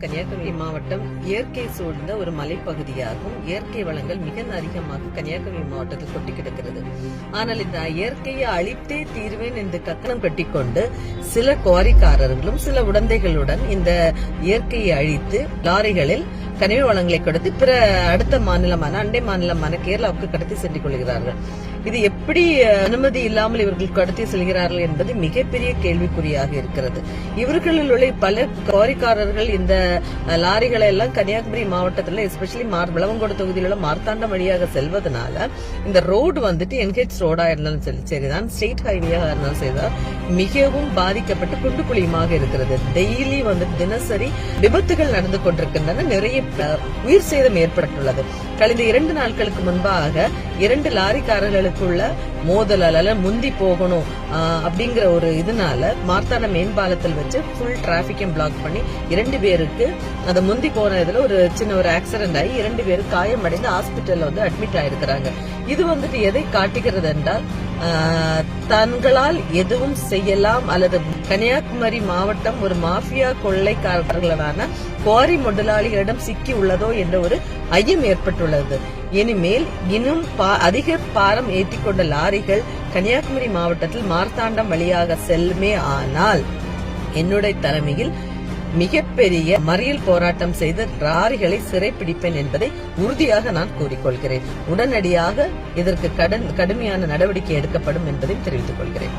கன்னியாகுமரி மாவட்டம் இயற்கை சூழ்ந்த ஒரு மலைப்பகுதியாகும். இயற்கை வளங்கள் மிக அதிகமாக கன்னியாகுமரி மாவட்டத்தில் கொட்டி கிடக்கிறது. ஆனால் இந்த இயற்கையை அழித்தே தீர்வேன் என்று கக்கணம் கட்டிக்கொண்டு சில குவாரிக்காரர்களும் சில உடந்தைகளுடன் இந்த இயற்கையை அழித்து லாரிகளில் கனிம வளங்களை கொடுத்து பிற அடுத்த மாநிலமான அண்டை மாநிலமான கேரளாவுக்கு கடத்தி சென்று கொள்கிறார்கள். இது எப்படி அனுமதி இல்லாமல் இவர்கள் கடத்தி செல்கிறார்கள் என்பது மிகப்பெரிய கேள்விக்குறியாக இருக்கிறது. இவர்களில் உள்ள பல குவாரிக்காரர்கள் இந்த லாரிகளை எல்லாம் கன்னியாகுமரி மாவட்டத்தில் எஸ்பெஷலி விளவங்கோடு தொகுதியில் உள்ள மார்த்தாண்டம் வழியாக செல்வதனால இந்த ரோடு வந்துட்டு NH ரோடா இருந்தாலும் சரிதான், ஸ்டேட் ஹைவேயா இருந்தாலும் சரிதான், மிகவும் பாதிக்கப்பட்டு குண்டு குழியுமாக இருக்கிறது. டெய்லி தினசரி விபத்துகள் நடந்து கொண்டிருக்கின்றன. நிறைய உயிர் சேதம் ஏற்பட்டுள்ளது. கழிந்த 2 நாட்களுக்கு முன்பாக 2 லாரிக்காரர்களுக்குள்ள மோதலால முந்தி போகணும் அப்படிங்கிற ஒரு இதனால மார்த்தாண்ட மேம்பாலத்தில் வச்சு ஃபுல் டிராபிக்கையும் பிளாக் பண்ணி 2 பேருக்கு அந்த முந்தி போன இதுல ஒரு சின்ன ஒரு ஆக்சிடென்ட் ஆகி 2 பேரு காயமடைந்து ஹாஸ்பிட்டல்ல அட்மிட் ஆயிருக்கிறாங்க. இது எதை காட்டுகிறது என்றால் தங்களால் எதுவும் செய்யலாம் அல்லது கன்னியாகுமரி மாவட்டம் ஒரு மாஃபியா கொள்ளைக்காரர்களான குவாரி முதலாளிகளிடம் சிக்கி உள்ளதோ என்ற ஒரு ஐயம் ஏற்பட்டுள்ளது. இனிமேல் இன்னும் அதிக பாரம் ஏற்றிக்கொண்ட லாரிகள் கன்னியாகுமரி மாவட்டத்தில் மார்த்தாண்டம் வழியாக செல்லுமே ஆனால் என்னுடைய தலைமையில் மிகப்பெரிய மறியல் போராட்டம் செய்து லாரிகளை சிறைப்பிடிப்பேன் என்பதை உறுதியாக நான் கூறிக்கொள்கிறேன். உடனடியாக இதற்கு கடுமையான நடவடிக்கை எடுக்கப்படும் என்பதை தெரிவித்துக் கொள்கிறேன்.